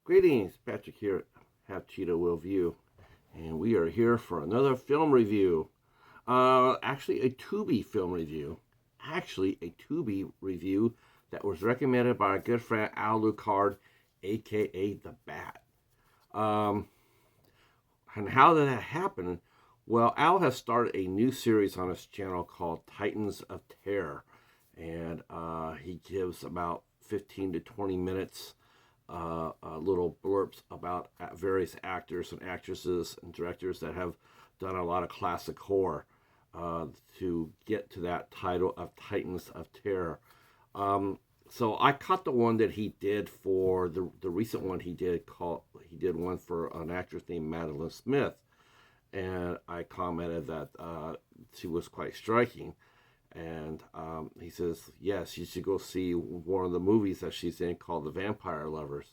Greetings, Patrick here, Have Cheetah Will View, and we are here for another film review. Actually, a Tubi film review. Actually, a Tubi review that was recommended by our good friend Al Lucard, aka The Bat. Um, and how did that happen? Well, Al has started a new series on his channel called Titans of Terror, and he gives about 15 to 20 minutes little blurbs about various actors and actresses and directors that have done a lot of classic horror to get to that title of Titans of Terror. So I caught the one that he did for the recent one he did one for an actress named Madeline Smith, and I commented that she was quite striking. And he says, yes, you should go see one of the movies that she's in called The Vampire Lovers.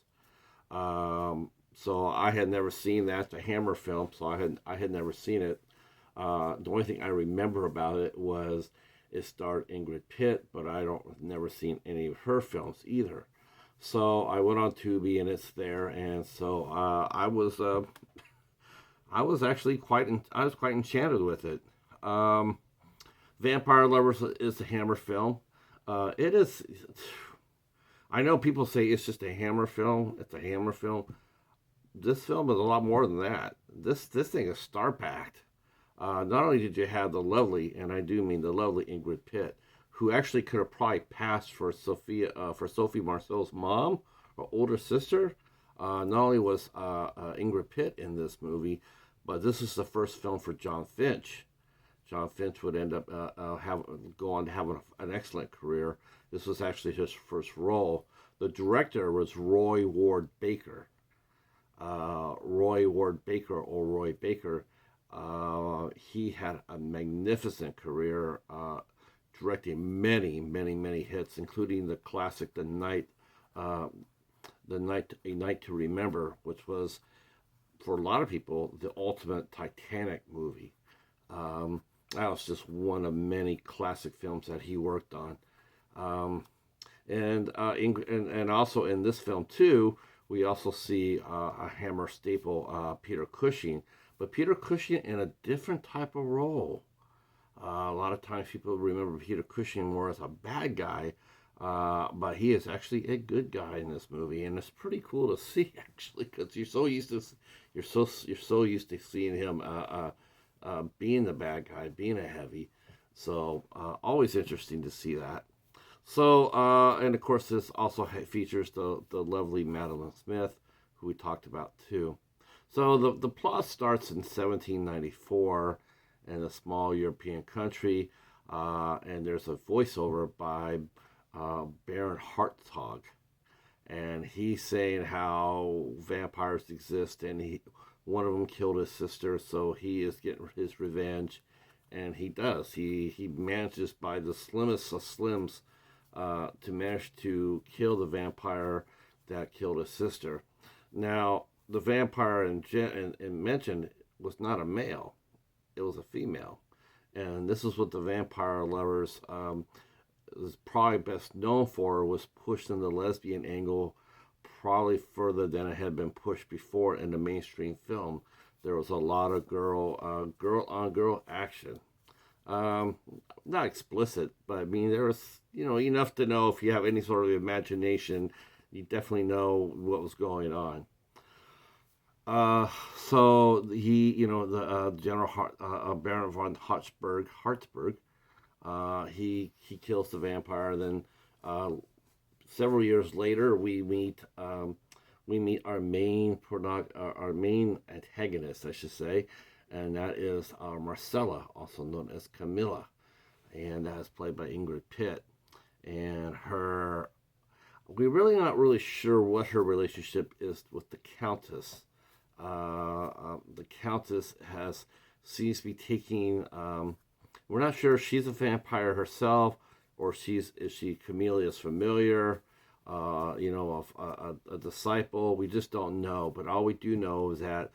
So I had never seen that, the Hammer film, so I had never seen it. The only thing I remember about it was it starred Ingrid Pitt, but never seen any of her films either. So I went on Tubi and it's there, and so I was actually quite enchanted with it. Vampire Lovers is a Hammer film. It is. I know people say it's just a Hammer film. It's a Hammer film. This film is a lot more than that. This thing is star packed. Not only did you have the lovely, and I do mean the lovely Ingrid Pitt, who actually could have probably passed for Sophie Marceau's mom or older sister. Not only was Ingrid Pitt in this movie, but this is the first film for John Finch. John Finch would end up go on to have an excellent career. This was actually his first role. The director was Roy Ward Baker. Roy Ward Baker, or Roy Baker. He had a magnificent career, directing many hits, including the classic A Night to Remember, which was, for a lot of people, the ultimate Titanic movie. That was just one of many classic films that he worked on. And also in this film, too, we also see a Hammer staple, Peter Cushing. But Peter Cushing in a different type of role. A lot of times people remember Peter Cushing more as a bad guy, but he is actually a good guy in this movie, and it's pretty cool to see, actually, because you're so used to seeing him being the bad guy, being a heavy. So always interesting to see that. So and of course this also features the lovely Madeline Smith, who we talked about too. So the plot starts in 1794 in a small European country, and there's a voiceover by Baron Hartog, and he's saying how vampires exist, and one of them killed his sister, so he is getting his revenge, and he does. He manages by the slimmest of slims to manage to kill the vampire that killed his sister. Now, the vampire in mentioned was not a male; it was a female, and this is what the Vampire Lovers is probably best known for, was pushing the lesbian angle probably further than it had been pushed before in the mainstream film. There was a lot of girl on girl action. Not explicit, but I mean there was enough to know, if you have any sort of imagination, you definitely know what was going on. So the General Baron von Hartsburg, he kills the vampire. Then several years later, we meet our main antagonist, I should say, and that is Marcella, also known as Camilla, and that is played by Ingrid Pitt. And we're really not really sure what her relationship is with the Countess. The Countess seems to be taking. We're not sure if she's a vampire herself, or is she Camilla's familiar, a disciple. We just don't know. But all we do know is that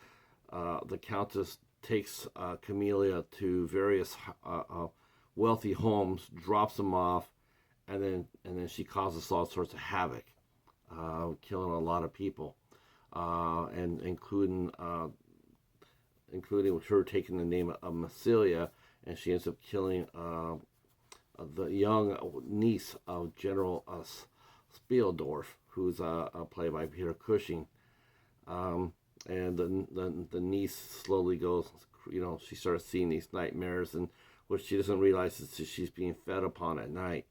the Countess takes Camilla to various wealthy homes, drops them off, and then she causes all sorts of havoc, killing a lot of people. and including her taking the name of Massilia, and she ends up killing the young niece of General Spieldorf, who's played by Peter Cushing. And the niece slowly goes, she starts seeing these nightmares, and what she doesn't realize is that she's being fed upon at night.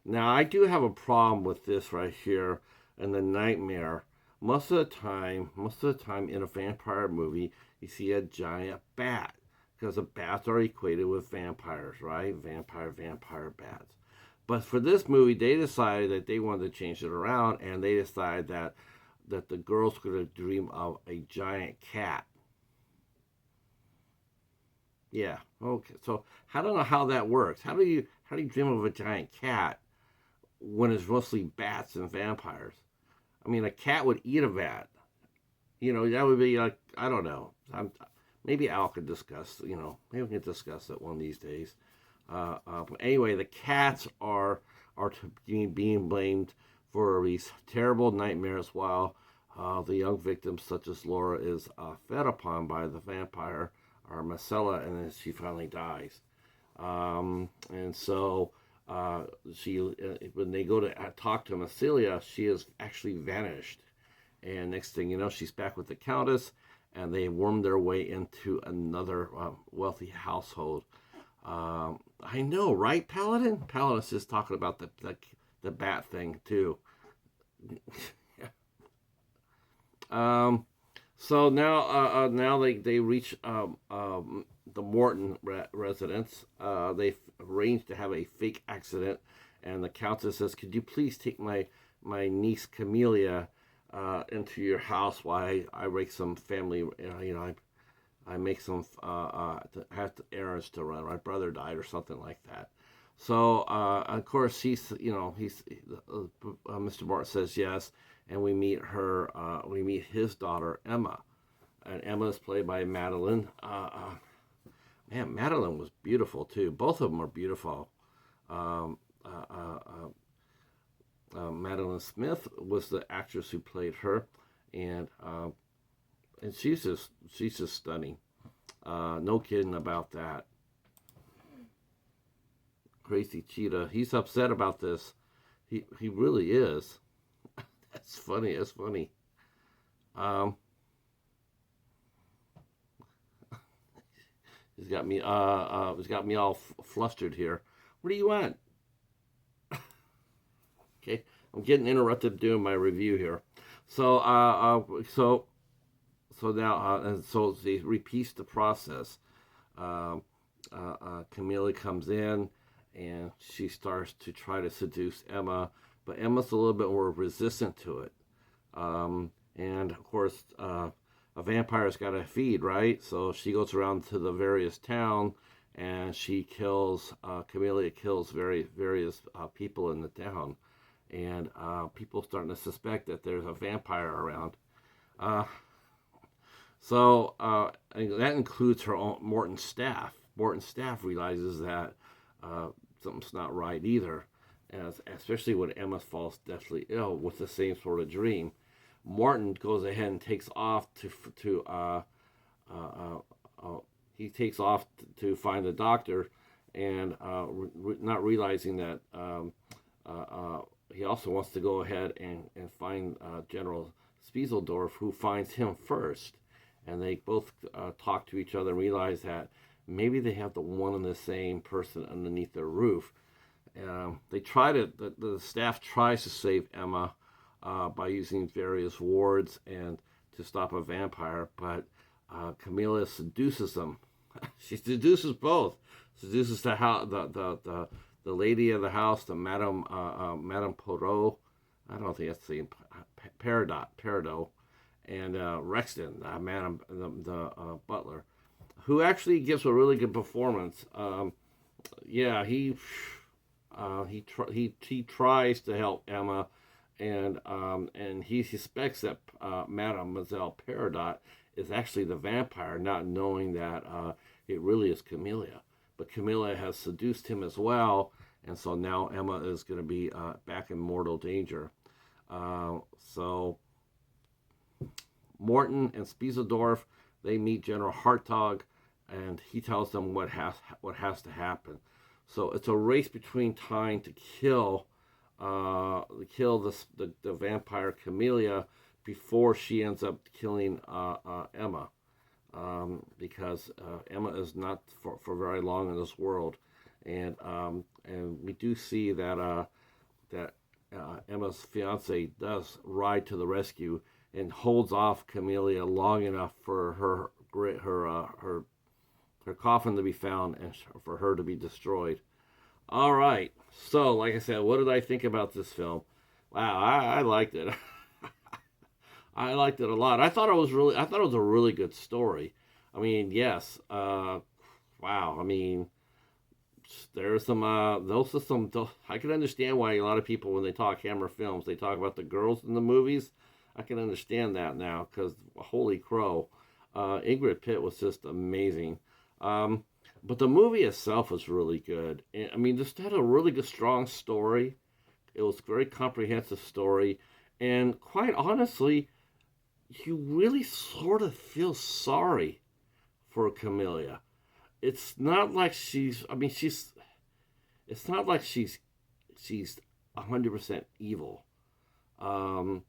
Now, I do have a problem with this right here in the nightmare. Most of the time in a vampire movie, you see a giant bat, because the bats are equated with vampires, right? Vampire bats. But for this movie, they decided that they wanted to change it around, and they decided that the girl's going to dream of a giant cat. Yeah, okay. So I don't know how that works. How do you dream of a giant cat when it's mostly bats and vampires? I mean, a cat would eat a bat. That would be like, I don't know. Maybe Al could discuss. Maybe we can discuss it one of these days. But anyway, the cats are being blamed for these terrible nightmares, while the young victim, such as Laura, is fed upon by the vampire, or Marcella, and then she finally dies. And so when they go to talk to Massilia, she is actually vanished. And next thing you know, she's back with the Countess, and they worm their way into another wealthy household. I know, right, Paladin? Paladin's just talking about the bat thing too. So now they reach the Morton residence. They've arranged to have a fake accident, and the Countess says, "Could you please take my niece Camellia into your house while I make some family, I make some have errands to run. My brother died or something like that." So of course Mr. Morton says yes, and we meet his daughter Emma, and Emma is played by Madeline. Man, Madeline was beautiful too. Both of them are beautiful. Madeline Smith was the actress who played her, and she's just stunning. No kidding about that. Crazy Cheetah. He's upset about this. He really is. That's funny. That's funny. He's got me all flustered here. What do you want? Okay, I'm getting interrupted doing my review here. So now and so they repeats the process. Camilla comes in, and she starts to try to seduce Emma, but Emma's a little bit more resistant to it. And of course, a vampire's got to feed, right? So she goes around to the various town, and she kills, Camellia kills various people in the town. And people starting to suspect that there's a vampire around. So that includes her own Morton's staff. Morton's staff realizes that something's not right either, especially when Emma falls deathly ill with the same sort of dream. Morton goes ahead and takes off to find the doctor, and not realizing that he also wants to go ahead and find General Spieseldorf, who finds him first. And they both talk to each other and realize that maybe they have the one and the same person underneath their roof. The staff tries to save Emma by using various wards and to stop a vampire, but Camilla seduces them. She seduces both. Seduces the lady of the house, the Madame Poirot. I don't think that's the name. Peridot, and Rexton, the butler, who actually gives a really good performance. He tries to help Emma, and he suspects that Mademoiselle Peridot is actually the vampire, not knowing that it really is Camellia. But Camellia has seduced him as well, and so now Emma is going to be back in mortal danger. So Morton and Spiesendorf, they meet General Hartog, and he tells them what has to happen. So it's a race between trying to kill the vampire Camellia before she ends up killing Emma, because Emma is not for very long in this world, and we do see that Emma's fiance does ride to the rescue and holds off Camellia long enough for her coffin to be found and for her to be destroyed. All right. So, like I said, what did I think about this film? Wow, I liked it. I liked it a lot. I thought it was a really good story. I mean, yes. Wow. I mean, there's some. Those are some. I can understand why a lot of people, when they talk Hammer films, they talk about the girls in the movies. I can understand that now because holy crow, Ingrid Pitt was just amazing. But the movie itself was really good. And, I mean, just had a really good, strong story. It was a very comprehensive story. And quite honestly, you really sort of feel sorry for Camellia. It's not like it's not like she's 100% evil. Um,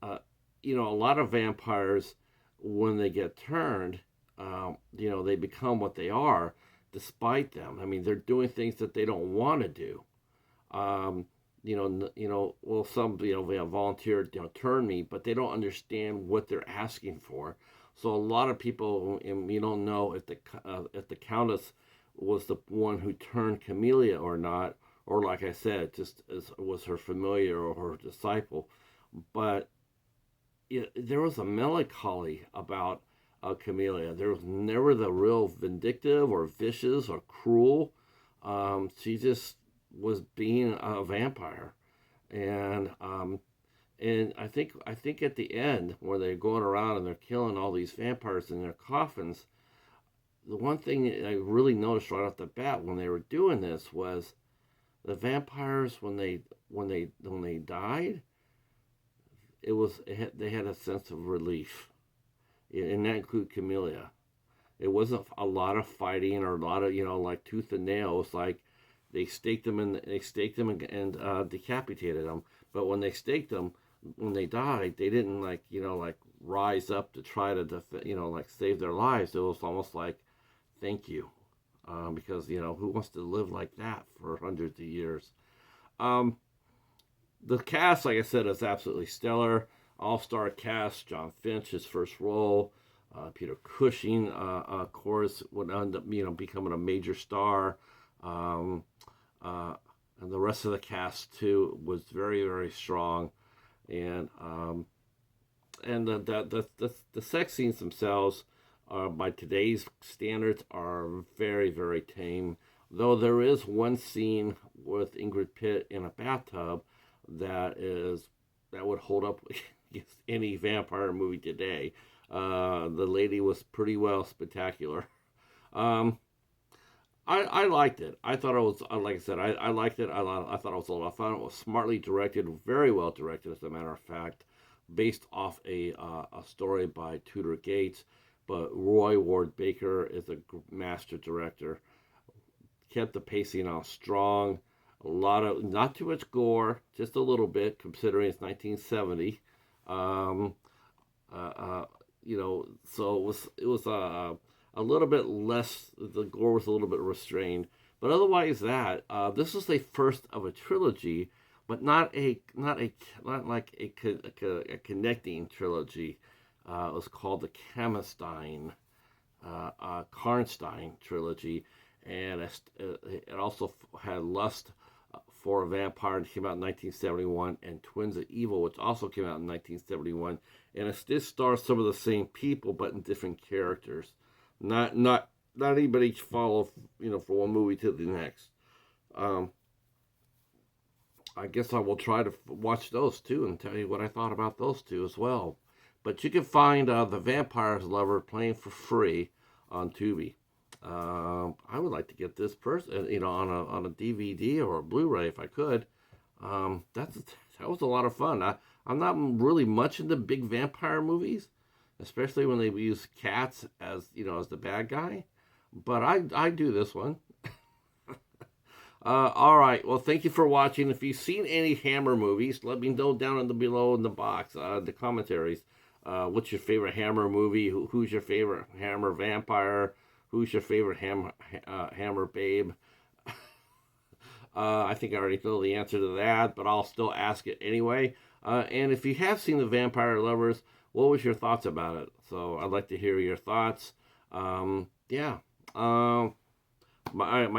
a lot of vampires, when they get turned, they become what they are despite them. I mean, they're doing things that they don't want to do. Um, well, some, they volunteer, turn me, but they don't understand what they're asking for. So a lot of people, and you don't know if the Countess was the one who turned Camellia or not, or like I said, just was her familiar or her disciple. But there was a melancholy about Camellia. There was never the real vindictive or vicious or cruel. She just was being a vampire, and I think at the end, where they're going around and they're killing all these vampires in their coffins, the one thing I really noticed right off the bat when they were doing this was the vampires, when they died, they had a sense of relief, and that included Camellia. It wasn't a lot of fighting or a lot of like tooth and nail. It's like they staked them and decapitated them. But when they staked them, when they died, they didn't like rise up to try to save their lives. It was almost like thank you, because who wants to live like that for hundreds of years? Um, the cast, like I said, is absolutely stellar. All-star cast. John Finch, his first role. Peter Cushing, of course, would end up becoming a major star. Um, and the rest of the cast too was very, very strong. And the sex scenes themselves, by today's standards, are very, very tame. Though there is one scene with Ingrid Pitt in a bathtub that would hold up against any vampire movie today. The lady was pretty well spectacular. Um, I liked it. I thought it was, like I said, I liked it. I thought it was a lot of fun. It was smartly directed, very well directed, as a matter of fact, based off a story by Tudor Gates. But Roy Ward Baker is a master director. Kept the pacing on strong. A lot of, not too much gore, just a little bit, considering it's 1970. Um, so it was a little bit less. The gore was a little bit restrained, but otherwise, this is the first of a trilogy, but not like a connecting trilogy. It was called the Karnstein trilogy, and it also had Lust for a Vampire, that came out in 1971, and Twins of Evil, which also came out in 1971, and it still stars some of the same people, but in different characters. Not anybody follow from one movie to the next. Um, I guess I will try to watch those too and tell you what I thought about those two as well. But you can find The Vampire's Lover playing for free on Tubi. I would like to get this person, on a DVD or a Blu-ray if I could. That was a lot of fun. I'm not really much into big vampire movies, especially when they use cats as, as the bad guy. But I do this one. All right. Well, thank you for watching. If you've seen any Hammer movies, let me know down in the below in the box, the commentaries. What's your favorite Hammer movie? Who's your favorite Hammer vampire? Who's your favorite Hammer babe? I think I already know the answer to that, but I'll still ask it anyway. And if you have seen The Vampire Lovers, what was your thoughts about it? So I'd like to hear your thoughts. Yeah. My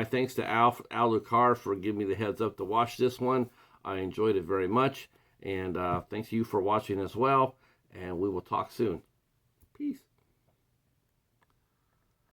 thanks to Al Lucard for giving me the heads up to watch this one. I enjoyed it very much. And thanks to you for watching as well. And we will talk soon. Peace.